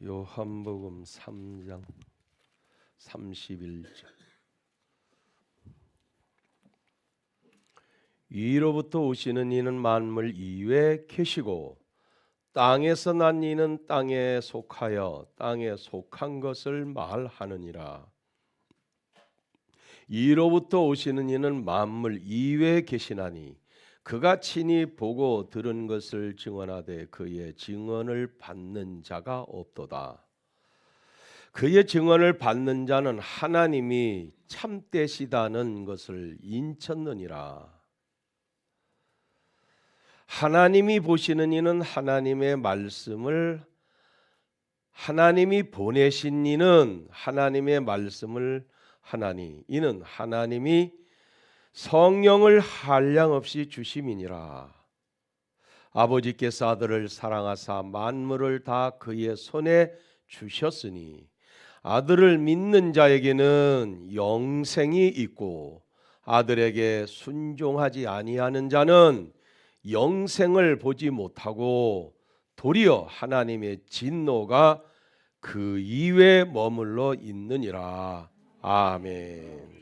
요한복음 3장 31절. 위로부터 오시는 이는 만물 이외에 계시고 땅에서 난 이는 땅에 속하여 땅에 속한 것을 말하느니라. 위로부터 오시는 이는 만물 이외에 계시나니 그가 친히 보고 들은 것을 증언하되 그의 증언을 받는 자가 없도다. 그의 증언을 받는 자는 하나님이 참되시다는 것을 인쳤느니라. 하나님이 보시는 이는 하나님의 말씀을, 하나님이 보내신 이는 하나님의 말씀을 하나니 이는 하나님이 성령을 한량없이 주심이니라. 아버지께서 아들을 사랑하사 만물을 다 그의 손에 주셨으니 아들을 믿는 자에게는 영생이 있고 아들에게 순종하지 아니하는 자는 영생을 보지 못하고 도리어 하나님의 진노가 그 이외에 머물러 있느니라. 아멘.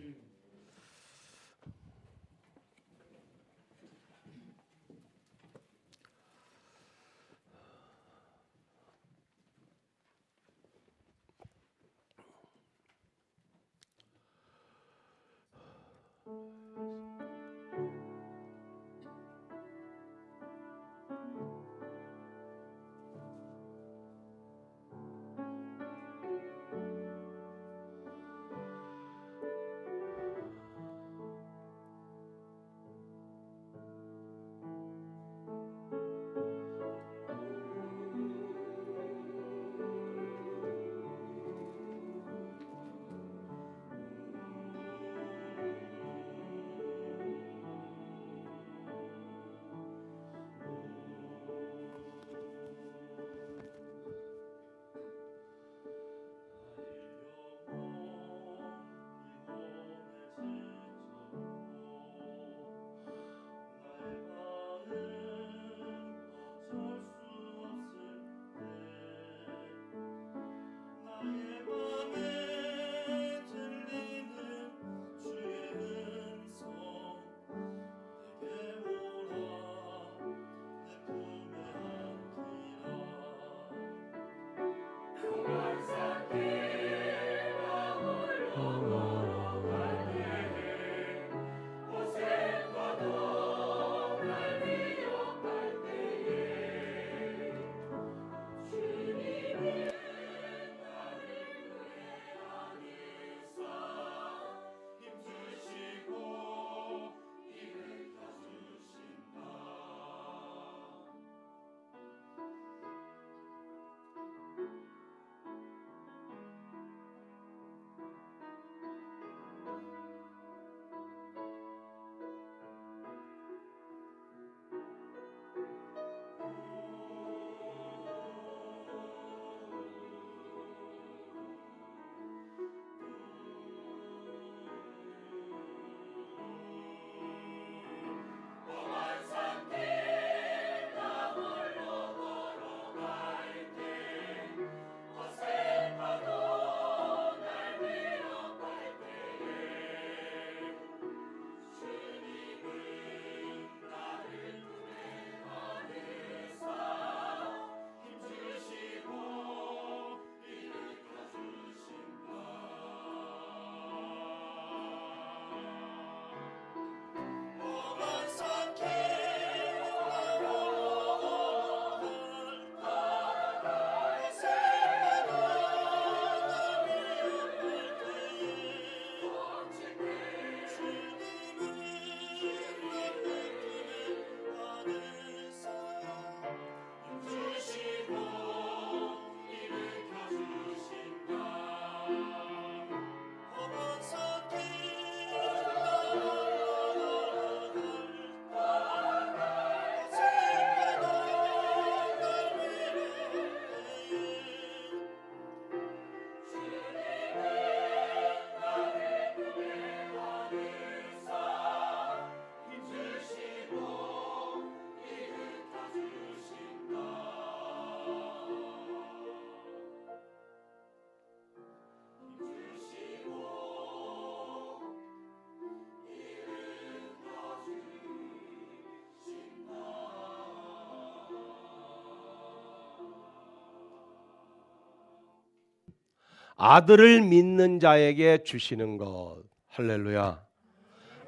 아들을 믿는 자에게 주시는 것. 할렐루야.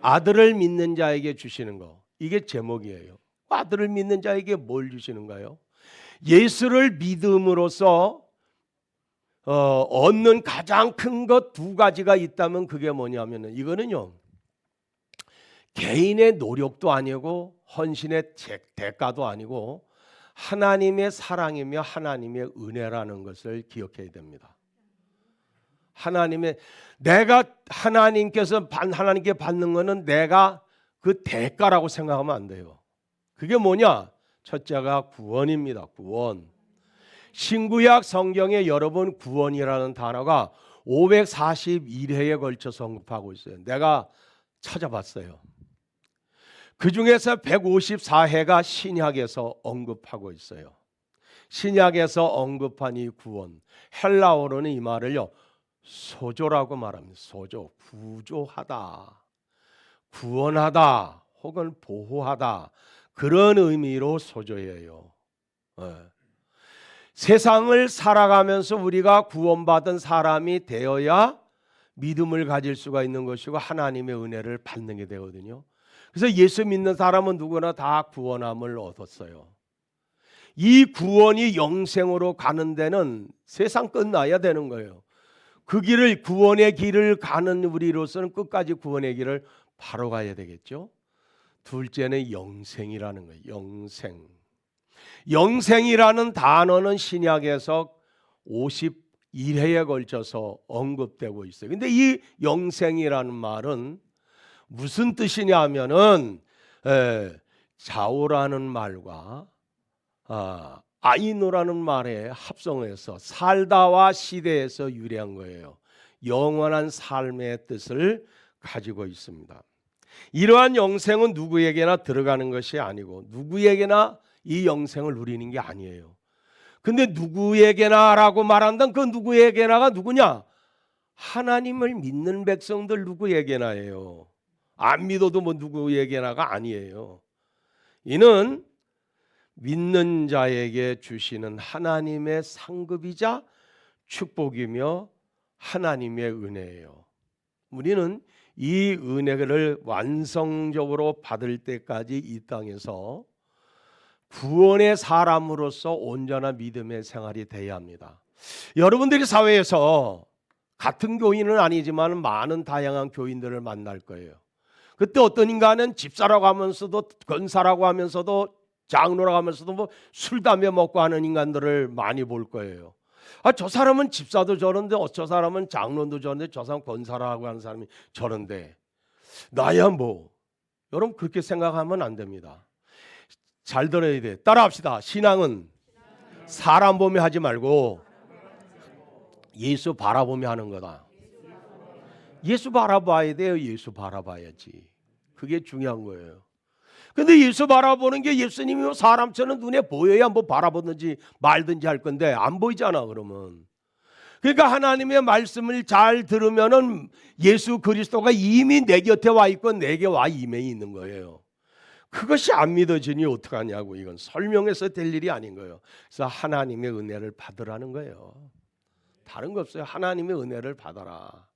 아들을 믿는 자에게 주시는 것. 이게 제목이에요. 아들을 믿는 자에게 뭘 주시는가요? 예수를 믿음으로써 얻는 가장 큰 것 두 가지가 있다면 그게 뭐냐면은 이거는요, 개인의 노력도 아니고 헌신의 대가도 아니고 하나님의 사랑이며 하나님의 은혜라는 것을 기억해야 됩니다. 내가 하나님께 받는 것은 내가 그 대가라고 생각하면 안 돼요. 그게 뭐냐? 첫째가 구원입니다. 구원. 신구약 성경에 여러분 구원이라는 단어가 541회에 걸쳐서 언급하고 있어요. 내가 찾아봤어요. 그 중에서 154회가 신약에서 언급하고 있어요. 신약에서 언급한 이 구원, 헬라어로는 이 말을요, 소조라고 말합니다. 소조, 구조하다, 구원하다, 혹은 보호하다, 그런 의미로 소조예요. 세상을 살아가면서 우리가 구원받은 사람이 되어야 믿음을 가질 수가 있는 것이고 하나님의 은혜를 받는 게 되거든요. 그래서 예수 믿는 사람은 누구나 다 구원함을 얻었어요. 이 구원이 영생으로 가는 데는 세상 끝나야 되는 거예요. 그 길을, 구원의 길을 가는 우리로서는 끝까지 구원의 길을 바로 가야 되겠죠. 둘째는 영생이라는 거예요. 영생. 영생이라는 단어는 신약에서 51회에 걸쳐서 언급되고 있어요. 근데 이 영생이라는 말은 무슨 뜻이냐 하면은 자오라는 말과 아이노라는 말에 합성해서 살다와 시대에서 유래한 거예요. 영원한 삶의 뜻을 가지고 있습니다. 이러한 영생은 누구에게나 들어가는 것이 아니고 누구에게나 이 영생을 누리는 게 아니에요. 근데 누구에게나라고 말한다면 그 누구에게나가 누구냐? 하나님을 믿는 백성들 누구에게나예요. 안 믿어도 뭐 누구에게나가 아니에요. 이는 믿는 자에게 주시는 하나님의 상급이자 축복이며 하나님의 은혜예요. 우리는 이 은혜를 완성적으로 받을 때까지 이 땅에서 구원의 사람으로서 온전한 믿음의 생활이 돼야 합니다. 여러분들이 사회에서 같은 교인은 아니지만 많은 다양한 교인들을 만날 거예요. 그때 어떤 인간은 집사라고 하면서도 권사라고 하면서도 장로라고 하면서도 뭐 술 담배 먹고 하는 인간들을 많이 볼 거예요. 저 사람은 집사도 저런데 저 사람은 장로도 저런데 저 사람 권사라고 하는 사람이 저런데 나야 뭐. 여러분 그렇게 생각하면 안 됩니다. 잘 들어야 돼. 따라합시다. 신앙은 사람 보며 하지 말고 예수 바라보며 하는 거다. 예수 바라봐야 돼요. 예수 바라봐야지. 그게 중요한 거예요. 근데 예수 바라보는 게 예수님이 사람처럼 눈에 보여야 뭐 바라보든지 말든지 할 건데 안 보이잖아 그러면. 그러니까 하나님의 말씀을 잘 들으면은 예수 그리스도가 이미 내 곁에 와 있고 내게 와 임해 있는 거예요. 그것이 안 믿어지니 어떡하냐고. 이건 설명해서 될 일이 아닌 거예요. 그래서 하나님의 은혜를 받으라는 거예요. 다른 거 없어요. 하나님의 은혜를 받아라.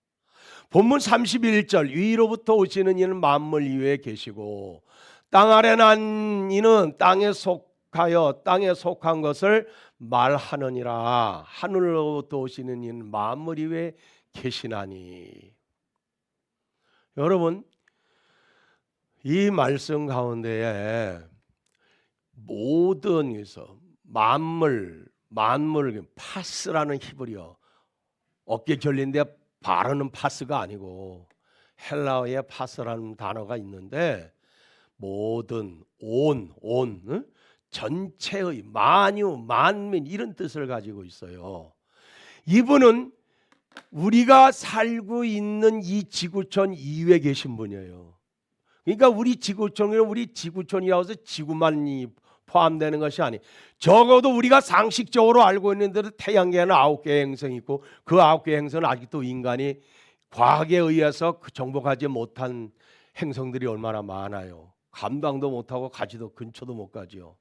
본문 31절 위로부터 오시는 이는 만물 위에 계시고 땅 아래 난 이는 땅에 속한 것을 말하느니라. 하늘로부터 오시는 이는 만물 위에 계시나니. 여러분 이 말씀 가운데에 모든 에서 만물 파스라는 히브리어 어깨 결린데 바르는 파스가 아니고 헬라어의 파스라는 단어가 있는데 모든 온 전체의 만유 만민 이런 뜻을 가지고 있어요. 이분은 우리가 살고 있는 이 지구촌 이외에 계신 분이에요. 그러니까 우리 지구촌이라고 해서 지구만 포함되는 것이 아니. 적어도 우리가 상식적으로 알고 있는 대로 태양계에는 9개의 행성이 있고 그 9개의 행성은 아직도 인간이 과학에 의해서 정복하지 못한 행성들이 얼마나 많아요. 감당도 못하고 가지도 근처도 못 가지요.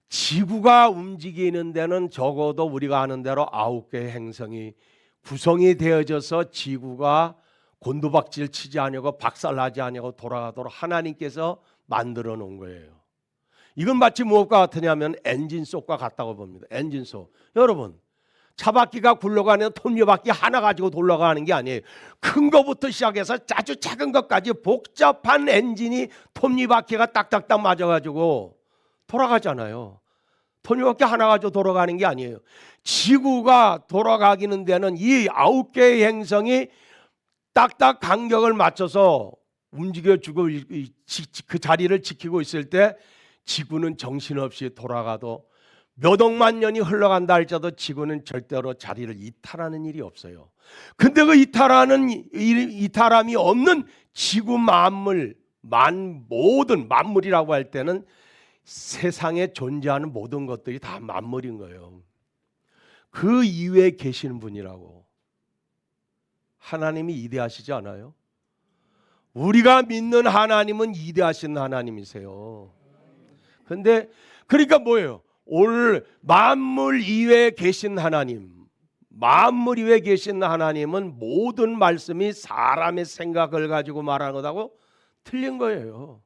지구가 움직이는 데는 적어도 우리가 아는 대로 9개의 행성이 구성이 되어져서 지구가 곤두박질 치지 아니하고 박살나지 아니하고 돌아가도록 하나님께서 만들어 놓은 거예요. 이건 마치 무엇과 같으냐면 엔진 속과 같다고 봅니다. 엔진 속. 여러분, 차바퀴가 굴러가는 톱니바퀴 하나 가지고 돌아가는 게 아니에요. 큰 거부터 시작해서 아주 작은 것까지 복잡한 엔진이 톱니바퀴가 딱딱딱 맞아가지고 돌아가잖아요. 톱니바퀴 하나 가지고 돌아가는 게 아니에요. 지구가 돌아가기는 데는 이 9개의 행성이 딱딱 간격을 맞춰서 움직여주고 그 자리를 지키고 있을 때 지구는 정신없이 돌아가도 몇 억만 년이 흘러간다 할지라도 지구는 절대로 자리를 이탈하는 일이 없어요. 근데 그 이탈함이 없는 지구 만물, 모든 만물이라고 할 때는 세상에 존재하는 모든 것들이 다 만물인 거예요. 그 이외에 계시는 분이라고. 하나님이 이대하시지 않아요? 우리가 믿는 하나님은 이대하신 하나님이세요. 근데 그러니까 뭐예요? 올 만물 이외에 계신 하나님, 만물 이외에 계신 하나님은 모든 말씀이 사람의 생각을 가지고 말하는 거다고 틀린 거예요.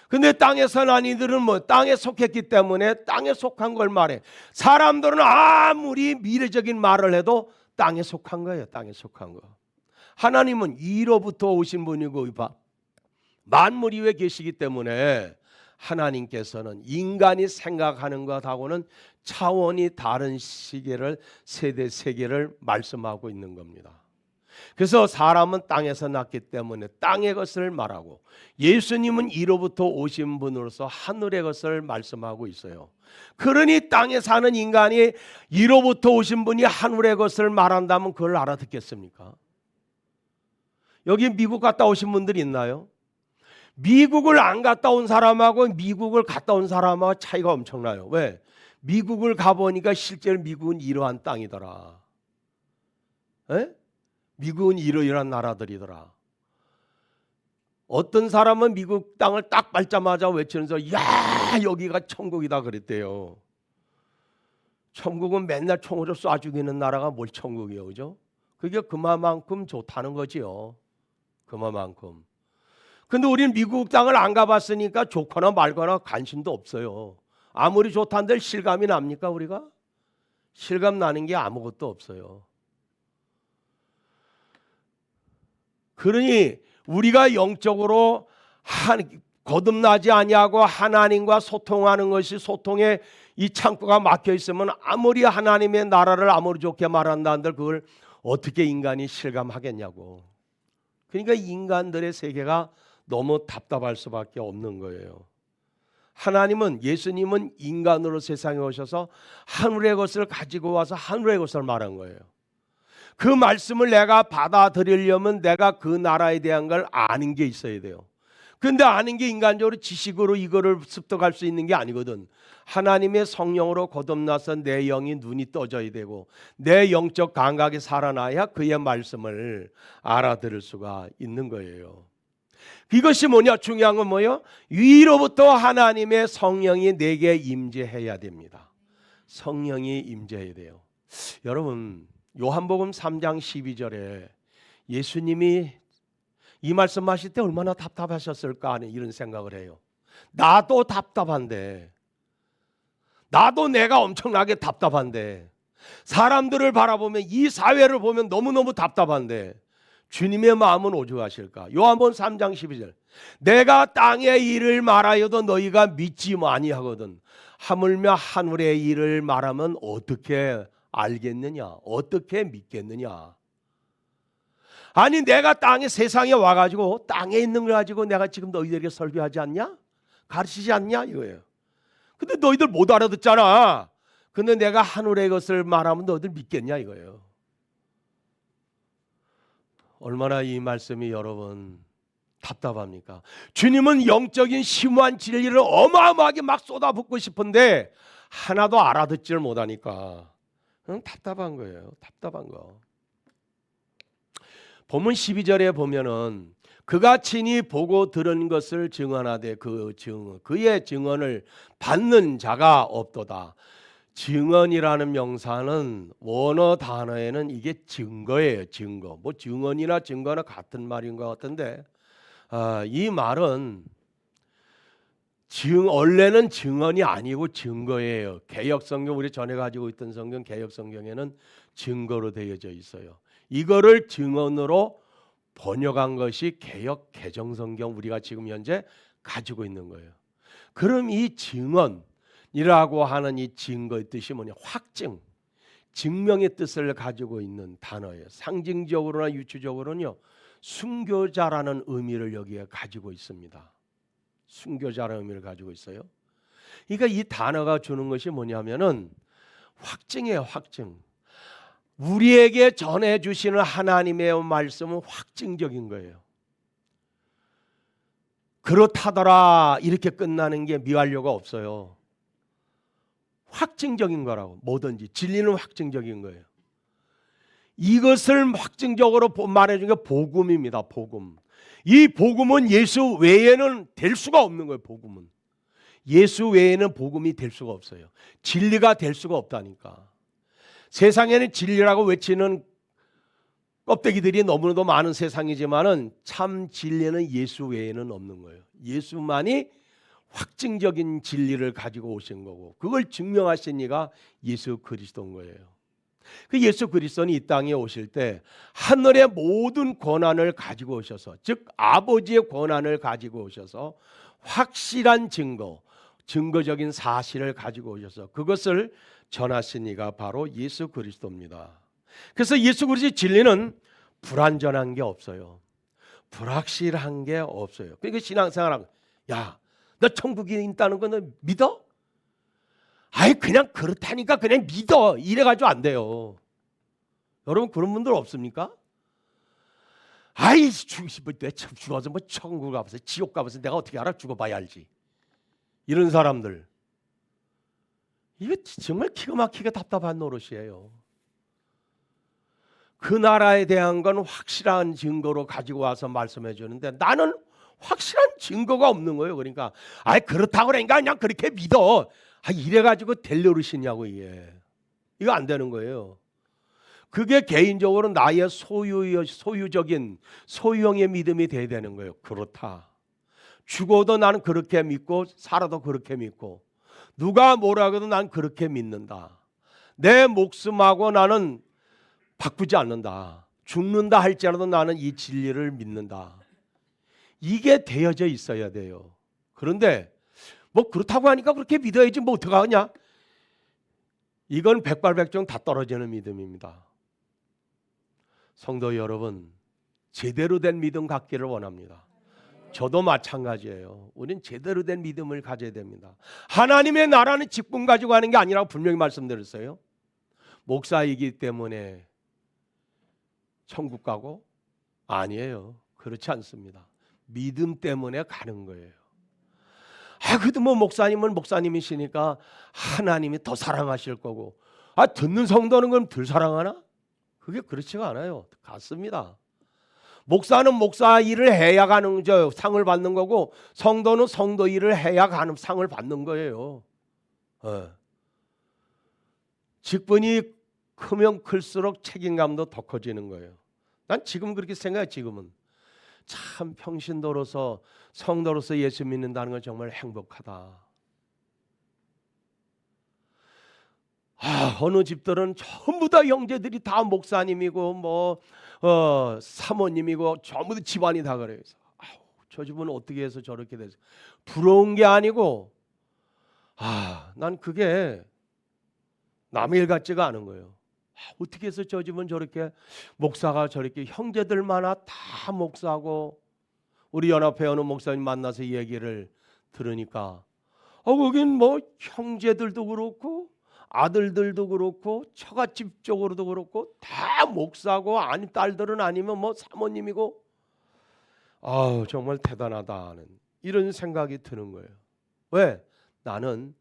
근데 땅에 산 이들은 땅에 속했기 때문에 땅에 속한 걸 말해. 사람들은 아무리 미래적인 말을 해도 땅에 속한 거예요. 땅에 속한 거. 하나님은 이로부터 오신 분이고 만물 위에 계시기 때문에 하나님께서는 인간이 생각하는 것하고는 차원이 다른 세계를 말씀하고 있는 겁니다. 그래서 사람은 땅에서 났기 때문에 땅의 것을 말하고, 예수님은 이로부터 오신 분으로서 하늘의 것을 말씀하고 있어요. 그러니 땅에 사는 인간이 이로부터 오신 분이 하늘의 것을 말한다면 그걸 알아듣겠습니까? 여기 미국 갔다 오신 분들이 있나요? 미국을 안 갔다 온 사람하고 미국을 갔다 온 사람하고 차이가 엄청나요. 왜? 미국을 가보니까 실제로 미국은 이러한 땅이더라. 에? 미국은 이러이러한 나라들이더라. 어떤 사람은 미국 땅을 딱 밟자마자 외치면서 야, 여기가 천국이다 그랬대요. 천국은 맨날 총으로 쏴 죽이는 나라가 뭘 천국이에요, 그죠? 그게 그만큼 좋다는 거지요. 그만큼. 근데 우리는 미국 땅을 안 가봤으니까 좋거나 말거나 관심도 없어요. 아무리 좋다는데 실감이 납니까 우리가? 실감 나는 게 아무것도 없어요. 그러니 우리가 영적으로 거듭나지 아니하고 하나님과 소통하는 것이, 소통의 이 창구가 막혀 있으면 아무리 하나님의 나라를 아무리 좋게 말한다 한들 그걸 어떻게 인간이 실감하겠냐고. 그러니까 인간들의 세계가 너무 답답할 수밖에 없는 거예요. 하나님은, 예수님은 인간으로 세상에 오셔서 하늘의 것을 가지고 와서 하늘의 것을 말한 거예요. 그 말씀을 내가 받아들이려면 내가 그 나라에 대한 걸 아는 게 있어야 돼요. 근데 아는 게 인간적으로 지식으로 이거를 습득할 수 있는 게 아니거든. 하나님의 성령으로 거듭나서 내 영이 눈이 떠져야 되고 내 영적 감각이 살아나야 그의 말씀을 알아들을 수가 있는 거예요. 이것이 뭐냐? 중요한 건 뭐예요? 위로부터 하나님의 성령이 내게 임재해야 됩니다. 성령이 임재해야 돼요. 여러분, 요한복음 3장 12절에 예수님이 이 말씀하실 때 얼마나 답답하셨을까 하는 이런 생각을 해요. 나도 답답한데, 나도 내가 엄청나게 답답한데, 사람들을 바라보면, 이 사회를 보면 너무너무 답답한데 주님의 마음은 오죽하실까? 요한복음 3장 12절, 내가 땅의 일을 말하여도 너희가 믿지 아니하거든 하물며 하늘의 일을 말하면 어떻게 알겠느냐? 어떻게 믿겠느냐? 아니 내가 세상에 와가지고 땅에 있는 걸 가지고 내가 지금 너희들에게 설교하지 않냐? 가르치지 않냐? 이거예요. 근데 너희들 못 알아듣잖아. 근데 내가 하늘의 것을 말하면 너희들 믿겠냐? 이거예요. 얼마나 이 말씀이 여러분 답답합니까? 주님은 영적인 심오한 진리를 어마어마하게 막 쏟아붓고 싶은데 하나도 알아듣지를 못하니까 답답한 거예요. 답답한 거. 본문 12절에 보면은 그가 친히 보고 들은 것을 증언하되 그의 증언을 받는 자가 없도다. 증언이라는 명사는 원어 단어에는 이게 증거예요. 증거. 뭐 증언이나 증거나 같은 말인 것 같은데 이 말은 원래는 증언이 아니고 증거예요. 개역 성경, 우리 전에 가지고 있던 성경 개역 성경에는 증거로 되어져 있어요. 이거를 증언으로 번역한 것이 개역 개정 성경, 우리가 지금 현재 가지고 있는 거예요. 그럼 이 증언이라고 하는 이 증거의 뜻이 뭐냐? 확증, 증명의 뜻을 가지고 있는 단어예요. 상징적으로나 유추적으로는요, 순교자라는 의미를 여기에 가지고 있습니다. 순교자라는 의미를 가지고 있어요. 그러니까 이 단어가 주는 것이 뭐냐면은 확증이에요. 확증. 우리에게 전해주시는 하나님의 말씀은 확증적인 거예요. 그렇다더라 이렇게 끝나는 게 미완료가 없어요. 확증적인 거라고. 뭐든지 진리는 확증적인 거예요. 이것을 확증적으로 말해준 게 복음입니다. 복음. 이 복음은 예수 외에는 될 수가 없는 거예요. 복음은 예수 외에는 복음이 될 수가 없어요. 진리가 될 수가 없다니까. 세상에는 진리라고 외치는 껍데기들이 너무나도 많은 세상이지만은 참 진리는 예수 외에는 없는 거예요. 예수만이 확증적인 진리를 가지고 오신 거고, 그걸 증명하신 이가 예수 그리스도인 거예요. 그 예수 그리스도는 이 땅에 오실 때 하늘의 모든 권한을 가지고 오셔서, 즉 아버지의 권한을 가지고 오셔서 확실한 증거적인 사실을 가지고 오셔서 그것을 전하신 이가 바로 예수 그리스도입니다. 그래서 예수 그리스도의 진리는 불완전한 게 없어요. 불확실한 게 없어요. 그러니까 신앙생활하고, 야, 너 천국에 있다는 거 너 믿어? 아이 그냥 그렇다니까 그냥 믿어 이래가지고 안 돼요. 여러분 그런 분들 없습니까? 아이 죽어서 뭐 천국 가봐서 지옥 가봐서 내가 어떻게 알아? 죽어봐야 알지. 이런 사람들, 이거 정말 기가 막히게 답답한 노릇이에요. 그 나라에 대한 건 확실한 증거로 가지고 와서 말씀해 주는데 나는 확실한 증거가 없는 거예요. 그러니까 아이 그렇다고 그러니까 그냥 그렇게 믿어. 이래가지고 될 노릇이냐고. 이거 안 되는 거예요. 그게 개인적으로 나의 소유적인 소유형의 믿음이 돼야 되는 거예요. 그렇다. 죽어도 나는 그렇게 믿고 살아도 그렇게 믿고 누가 뭐라고 해도 난 그렇게 믿는다. 내 목숨하고 나는 바꾸지 않는다. 죽는다 할지라도 나는 이 진리를 믿는다. 이게 되어져 있어야 돼요. 그런데 뭐 그렇다고 하니까 그렇게 믿어야지 뭐 어떡하냐. 이건 백발백중 다 떨어지는 믿음입니다. 성도 여러분, 제대로 된 믿음 갖기를 원합니다. 저도 마찬가지예요. 우린 제대로 된 믿음을 가져야 됩니다. 하나님의 나라는 직분 가지고 하는 게 아니라고 분명히 말씀드렸어요. 목사이기 때문에 천국 가고? 아니에요. 그렇지 않습니다. 믿음 때문에 가는 거예요. 그래도 뭐 목사님은 목사님이시니까 하나님이 더 사랑하실 거고, 듣는 성도는 그럼 덜 사랑하나? 그게 그렇지가 않아요. 같습니다. 목사는 목사 일을 해야 가는 상을 받는 거고, 성도는 성도 일을 해야 가는 상을 받는 거예요. 직분이 크면 클수록 책임감도 더 커지는 거예요. 난 지금 그렇게 생각해. 지금은 참 평신도로서 성도로서 예수 믿는다는 건 정말 행복하다. 어느 집들은 전부 다 형제들이 다 목사님이고 뭐 사모님이고 전부 다 집안이 다 그래요. 저 집은 어떻게 해서 저렇게 돼서 부러운 게 아니고 난 그게 남의 일 같지가 않은 거예요. 어떻게 해서 저 집은 저렇게 목사가 저렇게 형제들마다 다 목사고, 우리 연합회 어느 목사님 만나서 얘기를 들으니까 거긴 뭐 형제들도 그렇고 아들들도 그렇고 처갓집 쪽으로도 그렇고 다 목사고, 아니 딸들은 아니면 뭐 사모님이고, 정말 대단하다는 이런 생각이 드는 거예요. 왜? 나는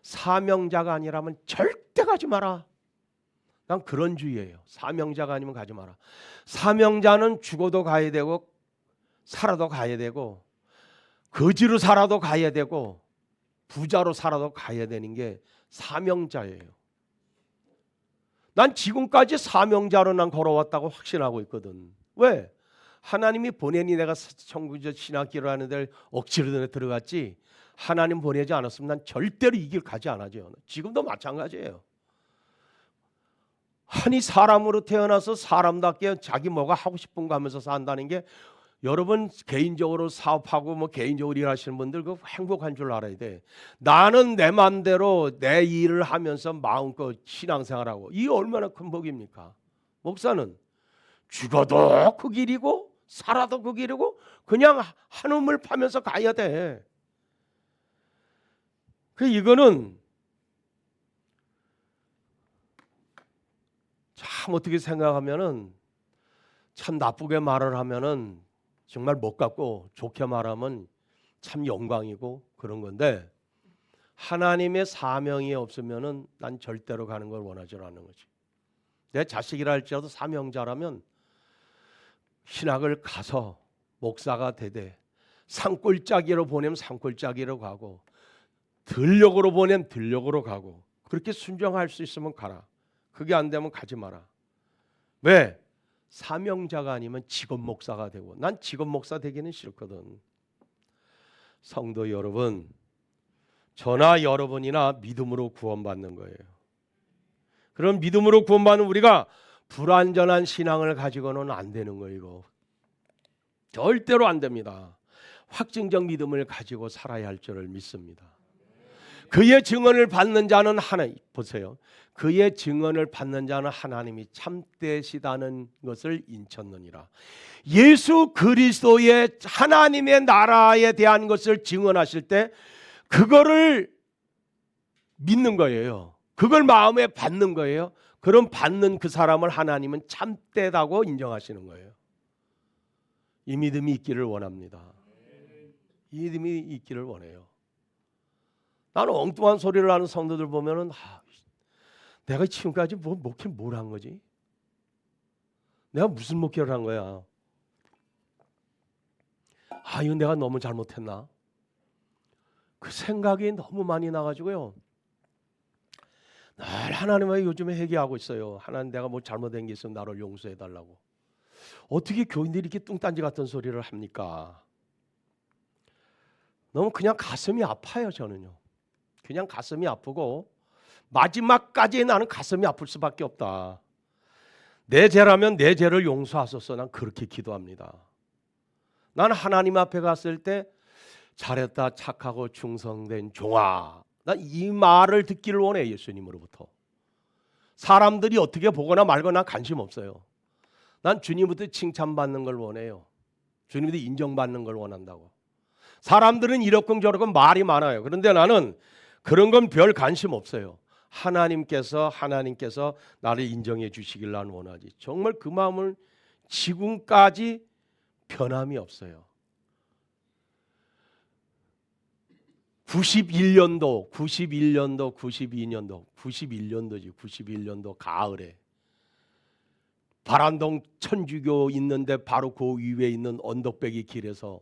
사명자가 아니라면 절대 가지 마라. 난 그런 주의예요. 사명자가 아니면 가지 마라. 사명자는 죽어도 가야 되고 살아도 가야 되고 거지로 살아도 가야 되고 부자로 살아도 가야 되는 게 사명자예요. 난 지금까지 사명자로 난 걸어왔다고 확신하고 있거든. 왜? 하나님이 보내니 내가 천국의 신학기로 하는 데 억지로 들어갔지, 하나님 보내지 않았으면 난 절대로 이 길 가지 않아죠. 지금도 마찬가지예요. 아니 사람으로 태어나서 사람답게 자기 뭐가 하고 싶은 거 하면서 산다는 게, 여러분 개인적으로 사업하고 뭐 개인적으로 일하시는 분들 그 행복한 줄 알아야 돼. 나는 내 마음대로 내 일을 하면서 마음껏 신앙생활하고, 이 얼마나 큰 복입니까? 목사는 죽어도 그 길이고 살아도 그 길이고 그냥 한음을 파면서 가야 돼. 이거는 참 어떻게 생각하면은, 참 나쁘게 말을 하면은 정말 못 갖고 좋게 말하면 참 영광이고 그런 건데, 하나님의 사명이 없으면은 난 절대로 가는 걸 원하지 않는 거지. 내 자식이라 할지라도 사명자라면 신학을 가서 목사가 되되, 산골짜기로 보내면 산골짜기로 가고, 들녘으로 보내면 들녘으로 가고, 그렇게 순종할 수 있으면 가라. 그게 안 되면 가지 마라. 왜? 사명자가 아니면 직업 목사가 되고, 난 직업 목사 되기는 싫거든. 성도 여러분, 저나 여러분이나 믿음으로 구원받는 거예요. 그럼 믿음으로 구원받는 우리가 불완전한 신앙을 가지고는 안 되는 거예요. 이거 절대로 안 됩니다. 확증적 믿음을 가지고 살아야 할 줄을 믿습니다. 그의 증언을 받는 자는 하나님, 보세요. 그의 증언을 받는 자는 하나님이 참되시다는 것을 인쳤느니라. 예수 그리스도의 하나님의 나라에 대한 것을 증언하실 때 그거를 믿는 거예요. 그걸 마음에 받는 거예요. 그럼 받는 그 사람을 하나님은 참되다고 인정하시는 거예요. 이 믿음이 있기를 원합니다. 이 믿음이 있기를 원해요. 나는 엉뚱한 소리를 하는 성도들 보면은, 내가 지금까지 목회 뭘 한 거지? 내가 무슨 목회를 한 거야? 이거 내가 너무 잘못했나? 그 생각이 너무 많이 나가지고요. 늘 하나님과 요즘에 회개하고 있어요. 하나님, 내가 뭐 잘못된 게 있으면 나를 용서해 달라고. 어떻게 교인들이 이렇게 뚱딴지 같은 소리를 합니까? 너무 그냥 가슴이 아파요. 저는요. 그냥 가슴이 아프고 마지막까지 나는 가슴이 아플 수밖에 없다. 내 죄라면 내 죄를 용서하소서. 난 그렇게 기도합니다. 난 하나님 앞에 갔을 때 잘했다, 착하고 충성된 종아, 난 이 말을 듣기를 원해. 예수님으로부터. 사람들이 어떻게 보거나 말거나 관심 없어요. 난 주님부터 칭찬받는 걸 원해요. 주님부터 인정받는 걸 원한다고. 사람들은 이렇건 저렇건 말이 많아요. 그런데 나는 그런 건 별 관심 없어요. 하나님께서 나를 인정해 주시길 나는 원하지. 정말 그 마음을 지금까지 변함이 없어요. 91년도, 91년도 가을에 바란동 천주교 있는데 바로 그 위에 있는 언덕배기 길에서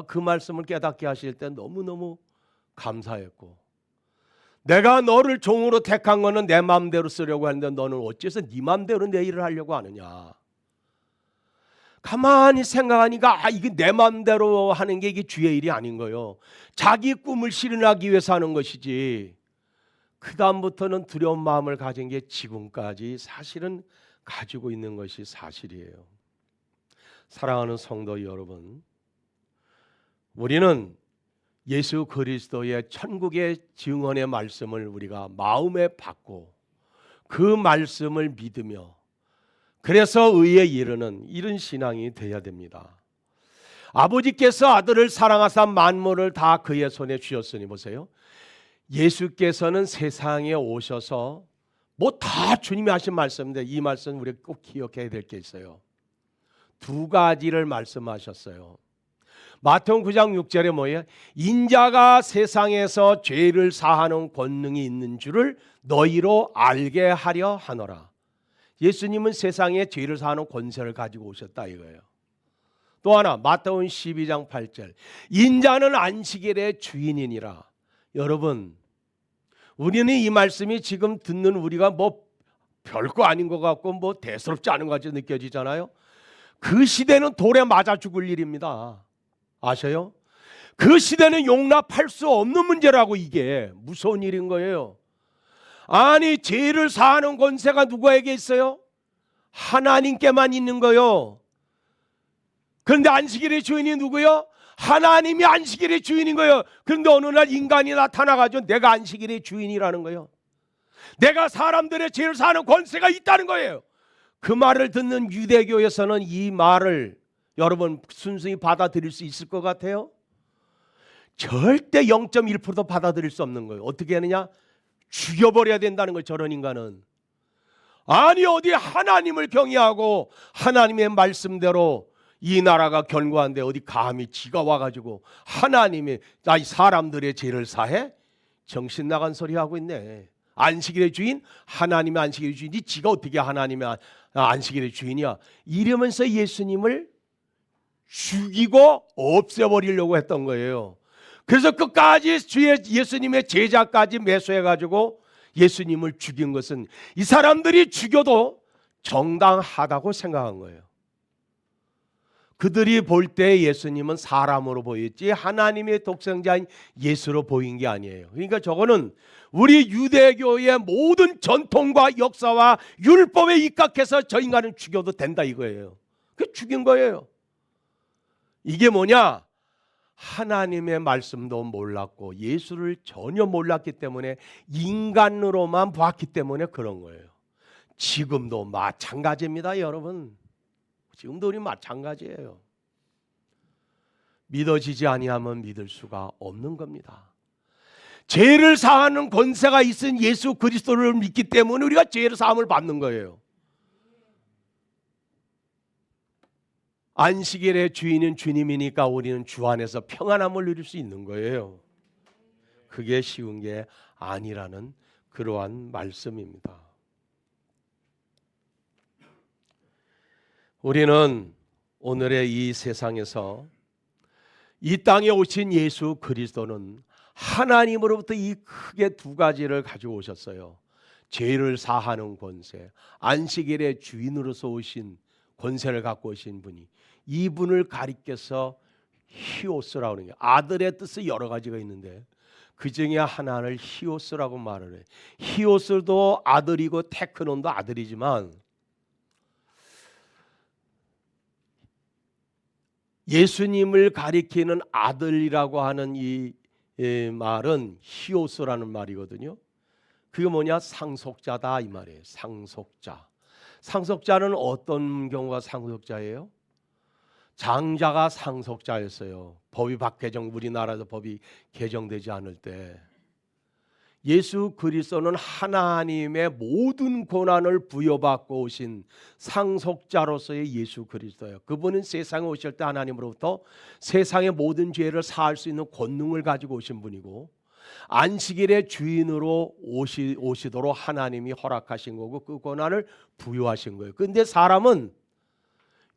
그 말씀을 깨닫게 하실 때 너무너무 감사했고, 내가 너를 종으로 택한 거는 내 마음대로 쓰려고 하는데 너는 어째서 네 마음대로 내 일을 하려고 하느냐. 가만히 생각하니까 이게 내 마음대로 하는 게 이게 주의 일이 아닌 거예요. 자기 꿈을 실현하기 위해서 하는 것이지. 그 다음부터는 두려운 마음을 가진 게 지금까지 사실은 가지고 있는 것이 사실이에요. 사랑하는 성도 여러분, 우리는 예수 그리스도의 천국의 증언의 말씀을 우리가 마음에 받고 그 말씀을 믿으며 그래서 의에 이르는 이런 신앙이 되어야 됩니다. 아버지께서 아들을 사랑하사 만물을 다 그의 손에 주셨으니, 보세요. 예수께서는 세상에 오셔서 뭐 다 주님이 하신 말씀인데 이 말씀 우리가 꼭 기억해야 될 게 있어요. 두 가지를 말씀하셨어요. 마태복음 9장 6절에 뭐예요? 인자가 세상에서 죄를 사하는 권능이 있는 줄을 너희로 알게 하려 하노라. 예수님은 세상에 죄를 사하는 권세를 가지고 오셨다 이거예요. 또 하나 마태복음 12장 8절 인자는 안식일의 주인이니라. 여러분, 우리는 이 말씀이 지금 듣는 우리가 뭐 별거 아닌 것 같고 뭐 대수롭지 않은 것 같이 느껴지잖아요. 그 시대는 돌에 맞아 죽을 일입니다. 아셔요? 그 시대는 용납할 수 없는 문제라고. 이게 무서운 일인 거예요. 아니, 죄를 사하는 권세가 누구에게 있어요? 하나님께만 있는 거요. 그런데 안식일의 주인이 누구요? 하나님이 안식일의 주인인 거예요. 그런데 어느 날 인간이 나타나가지고 내가 안식일의 주인이라는 거예요. 내가 사람들의 죄를 사하는 권세가 있다는 거예요. 그 말을 듣는 유대교에서는 이 말을 여러분 순순히 받아들일 수 있을 것 같아요? 절대 0.1%도 받아들일 수 없는 거예요. 어떻게 하느냐? 죽여버려야 된다는 거예요. 저런 인간은. 아니, 어디 하나님을 경외하고 하나님의 말씀대로 이 나라가 견고한데 어디 감히 지가 와가지고 하나님의 사람들의 죄를 사해? 정신 나간 소리 하고 있네. 안식일의 주인? 하나님의 안식일의 주인이 지가 어떻게 하나님의 안식일의 주인이야? 이러면서 예수님을 죽이고 없애버리려고 했던 거예요. 그래서 끝까지 예수님의 제자까지 매수해가지고 예수님을 죽인 것은 이 사람들이 죽여도 정당하다고 생각한 거예요. 그들이 볼 때 예수님은 사람으로 보였지 하나님의 독생자인 예수로 보인 게 아니에요. 그러니까 저거는 우리 유대교의 모든 전통과 역사와 율법에 입각해서 저 인간은 죽여도 된다 이거예요. 그 죽인 거예요. 이게 뭐냐? 하나님의 말씀도 몰랐고 예수를 전혀 몰랐기 때문에 인간으로만 봤기 때문에 그런 거예요. 지금도 마찬가지입니다, 여러분. 지금도 우리 마찬가지예요. 믿어지지 아니하면 믿을 수가 없는 겁니다. 죄를 사하는 권세가 있은 예수 그리스도를 믿기 때문에 우리가 죄를 사함을 받는 거예요. 안식일의 주인은 주님이니까 우리는 주 안에서 평안함을 누릴 수 있는 거예요. 그게 쉬운 게 아니라는 그러한 말씀입니다. 우리는 오늘의 이 세상에서 이 땅에 오신 예수 그리스도는 하나님으로부터 이 크게 두 가지를 가지고 오셨어요. 죄를 사하는 권세, 안식일의 주인으로서 오신 권세를 갖고 오신 분이, 이분을 가리켜서 히오스라고 하는 게, 아들의 뜻이 여러 가지가 있는데 그 중에 하나를 히오스라고 말을 해요. 히오스도 아들이고 테크논도 아들이지만 예수님을 가리키는 아들이라고 하는 이 말은 히오스라는 말이거든요. 그게 뭐냐? 상속자다 이 말이에요. 상속자. 상속자는 어떤 경우가 상속자예요? 장자가 상속자였어요. 법이 개정, 우리나라에서 법이 개정되지 않을 때 예수 그리스도는 하나님의 모든 권한을 부여받고 오신 상속자로서의 예수 그리스도예요. 그분은 세상에 오실 때 하나님으로부터 세상의 모든 죄를 사할 수 있는 권능을 가지고 오신 분이고, 안식일의 주인으로 오시도록 하나님이 허락하신 거고 그 권한을 부여하신 거예요. 그런데 사람은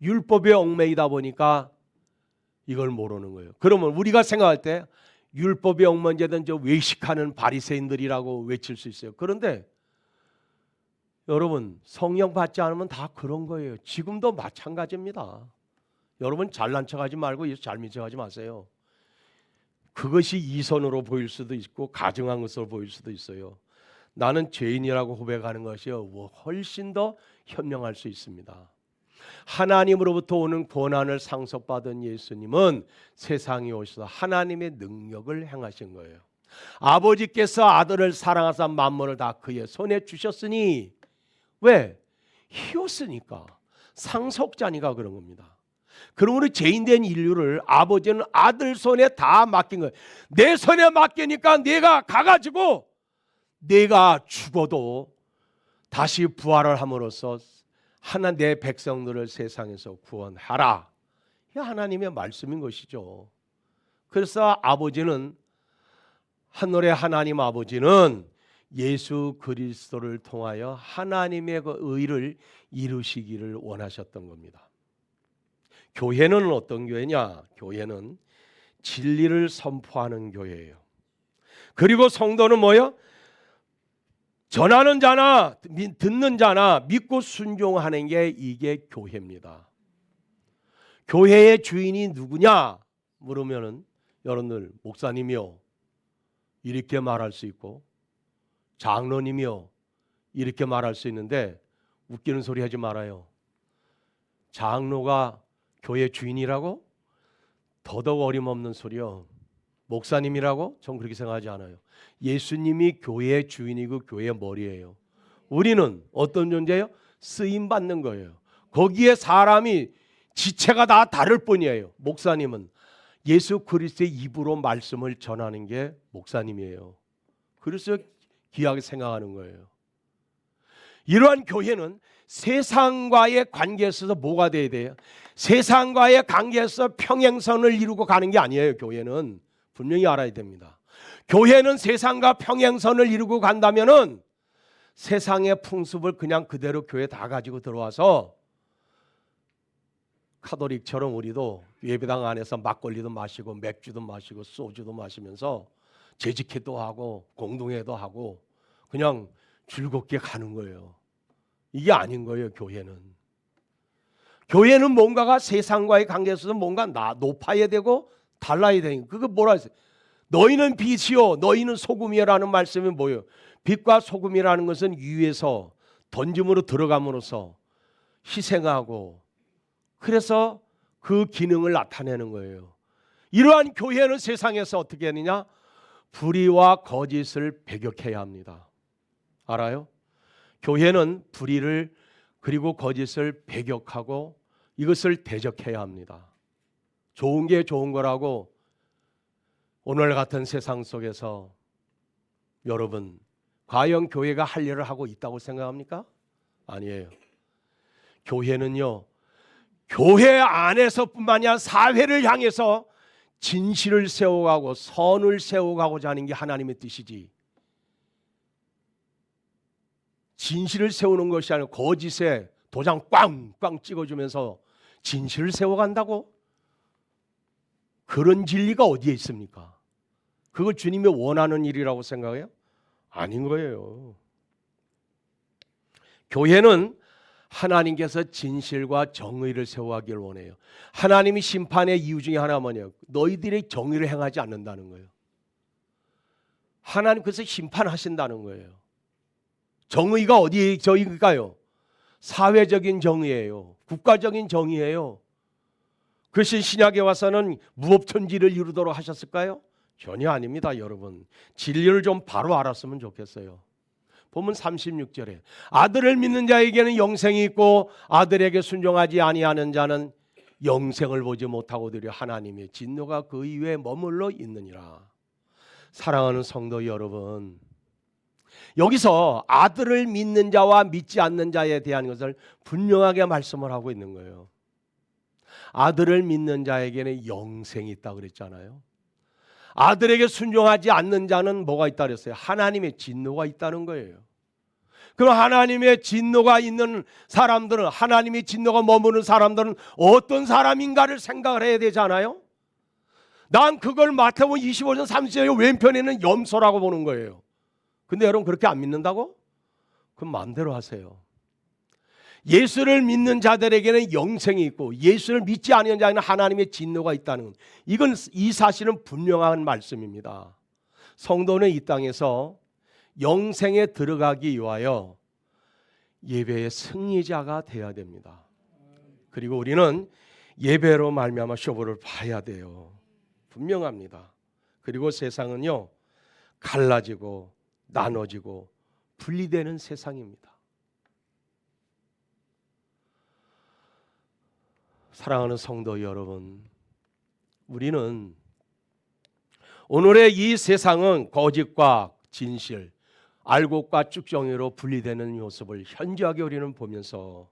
율법에 얽매이다 보니까 이걸 모르는 거예요. 그러면 우리가 생각할 때 율법에 얽매이든 저 외식하는 바리새인들이라고 외칠 수 있어요. 그런데 여러분, 성령 받지 않으면 다 그런 거예요. 지금도 마찬가지입니다. 여러분, 잘난 척하지 말고 예수 잘 믿는 척하지 마세요. 그것이 이선으로 보일 수도 있고 가증한 것으로 보일 수도 있어요. 나는 죄인이라고 고백하는 것이 훨씬 더 현명할 수 있습니다. 하나님으로부터 오는 권한을 상속받은 예수님은 세상에 오셔서 하나님의 능력을 행하신 거예요. 아버지께서 아들을 사랑하사 만물을 다 그의 손에 주셨으니, 왜? 히오스니까, 상속자니까 그런 겁니다. 그러므로 죄인된 인류를 아버지는 아들 손에 다 맡긴 거예요. 내 손에 맡기니까 내가 가가지고 내가 죽어도 다시 부활을 함으로써 내 백성들을 세상에서 구원하라. 이게 하나님의 말씀인 것이죠. 그래서 아버지는, 하늘의 하나님 아버지는 예수 그리스도를 통하여 하나님의 그 의를 이루시기를 원하셨던 겁니다. 교회는 어떤 교회냐? 교회는 진리를 선포하는 교회예요. 그리고 성도는 뭐예요? 전하는 자나 듣는 자나 믿고 순종하는 게 이게 교회입니다. 교회의 주인이 누구냐 물으면은 여러분들 목사님이요 이렇게 말할 수 있고 장로님이요 이렇게 말할 수 있는데 웃기는 소리 하지 말아요. 장로가 교회 주인이라고? 더더욱 어림없는 소리요. 목사님이라고? 전 그렇게 생각하지 않아요. 예수님이 교회의 주인이고 교회의 머리예요. 우리는 어떤 존재예요? 쓰임 받는 거예요. 거기에 사람이 지체가 다 다를 뿐이에요. 목사님은 예수 그리스도의 입으로 말씀을 전하는 게 목사님이에요. 그래서 귀하게 생각하는 거예요. 이러한 교회는 세상과의 관계에 있어서 뭐가 돼야 돼요? 세상과의 관계에서 평행선을 이루고 가는 게 아니에요. 교회는 분명히 알아야 됩니다. 교회는 세상과 평행선을 이루고 간다면은 세상의 풍습을 그냥 그대로 교회 다 가지고 들어와서 카톨릭처럼 우리도 예배당 안에서 막걸리도 마시고 맥주도 마시고 소주도 마시면서 재직회도 하고 공동회도 하고 그냥 즐겁게 가는 거예요. 이게 아닌 거예요. 교회는 뭔가가 세상과의 관계에서 뭔가 높아야 되고 달라야 되는 그거 뭐라 했어요? 너희는 빛이요 너희는 소금이라는 말씀이 뭐예요? 빛과 소금이라는 것은 위에서 던짐으로 들어감으로써 희생하고 그래서 그 기능을 나타내는 거예요. 이러한 교회는 세상에서 어떻게 하느냐? 불의와 거짓을 배격해야 합니다. 알아요? 교회는 불의를 그리고 거짓을 배격하고 이것을 대적해야 합니다. 좋은 게 좋은 거라고 오늘 같은 세상 속에서 여러분 과연 교회가 할 일을 하고 있다고 생각합니까? 아니에요. 교회는요 교회 안에서뿐만이 아니라 사회를 향해서 진실을 세워가고 선을 세워가고자 하는 게 하나님의 뜻이지 진실을 세우는 것이 아니라 거짓에 도장 꽝꽝 찍어주면서 진실을 세워간다고? 그런 진리가 어디에 있습니까? 그걸 주님이 원하는 일이라고 생각해요? 아닌 거예요. 교회는 하나님께서 진실과 정의를 세워가기를 원해요. 하나님이 심판의 이유 중에 하나가 뭐냐면 너희들이 정의를 행하지 않는다는 거예요. 하나님 그래서 심판하신다는 거예요. 정의가 어디에 저희가요? 사회적인 정의예요. 국가적인 정의예요. 그것이 신약에 와서는 무법천지를 이루도록 하셨을까요? 전혀 아닙니다. 여러분 진리를 좀 바로 알았으면 좋겠어요. 보면 36절에 아들을 믿는 자에게는 영생이 있고 아들에게 순종하지 아니하는 자는 영생을 보지 못하고 되려 하나님의 진노가 그 이외에 머물러 있느니라. 사랑하는 성도 여러분, 여기서 아들을 믿는 자와 믿지 않는 자에 대한 것을 분명하게 말씀을 하고 있는 거예요. 아들을 믿는 자에게는 영생이 있다고 그랬잖아요. 아들에게 순종하지 않는 자는 뭐가 있다 그랬어요? 하나님의 진노가 있다는 거예요. 그럼 하나님의 진노가 있는 사람들은 하나님의 진노가 머무는 사람들은 어떤 사람인가를 생각을 해야 되잖아요. 난 그걸 마태복음 25장 30절의 왼편에는 염소라고 보는 거예요. 근데 여러분 그렇게 안 믿는다고? 그럼 마음대로 하세요. 예수를 믿는 자들에게는 영생이 있고 예수를 믿지 않는 자에는 하나님의 진노가 있다는 이건 이 사실은 분명한 말씀입니다. 성도는 이 땅에서 영생에 들어가기 위하여 예배의 승리자가 되어야 됩니다. 그리고 우리는 예배로 말미암아 쇼부를 봐야 돼요. 분명합니다. 그리고 세상은요 갈라지고 나눠지고 분리되는 세상입니다. 사랑하는 성도 여러분, 우리는 오늘의 이 세상은 거짓과 진실, 알곡과 쭉정이로 분리되는 모습을 현저하게 우리는 보면서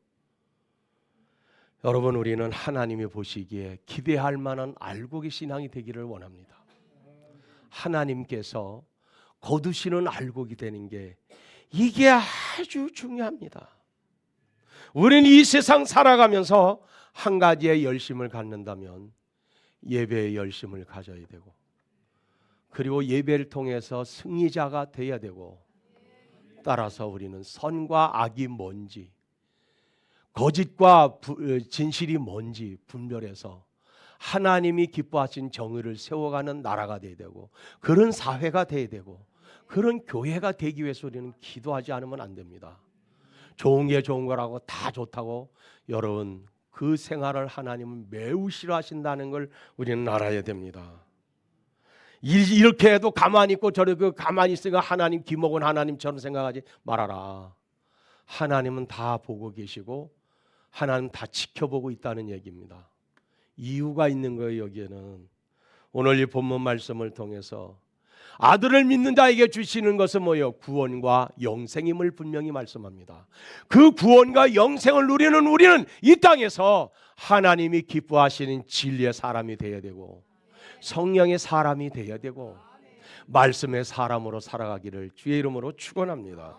여러분 우리는 하나님이 보시기에 기대할 만한 알곡의 신앙이 되기를 원합니다. 하나님께서 거두시는 알곡이 되는 게 이게 아주 중요합니다. 우리는 이 세상 살아가면서 한 가지의 열심을 갖는다면 예배의 열심을 가져야 되고 그리고 예배를 통해서 승리자가 되어야 되고 따라서 우리는 선과 악이 뭔지, 거짓과 진실이 뭔지 분별해서 하나님이 기뻐하신 정의를 세워가는 나라가 돼야 되고, 그런 사회가 돼야 되고, 그런 교회가 되기 위해서 우리는 기도하지 않으면 안 됩니다. 좋은 게 좋은 거라고 다 좋다고, 여러분 그 생활을 하나님은 매우 싫어하신다는 걸 우리는 알아야 됩니다. 이렇게 해도 가만히 있고 저렇게 가만히 있으니까 하나님 기목은 하나님처럼 생각하지 말아라. 하나님은 다 보고 계시고 하나님 다 지켜보고 있다는 얘기입니다. 이유가 있는 거예요. 여기에는 오늘 이 본문 말씀을 통해서 아들을 믿는 자에게 주시는 것은 뭐예요? 구원과 영생임을 분명히 말씀합니다. 그 구원과 영생을 누리는 우리는 이 땅에서 하나님이 기뻐하시는 진리의 사람이 되어야 되고, 성령의 사람이 되어야 되고, 말씀의 사람으로 살아가기를 주의 이름으로 축원합니다.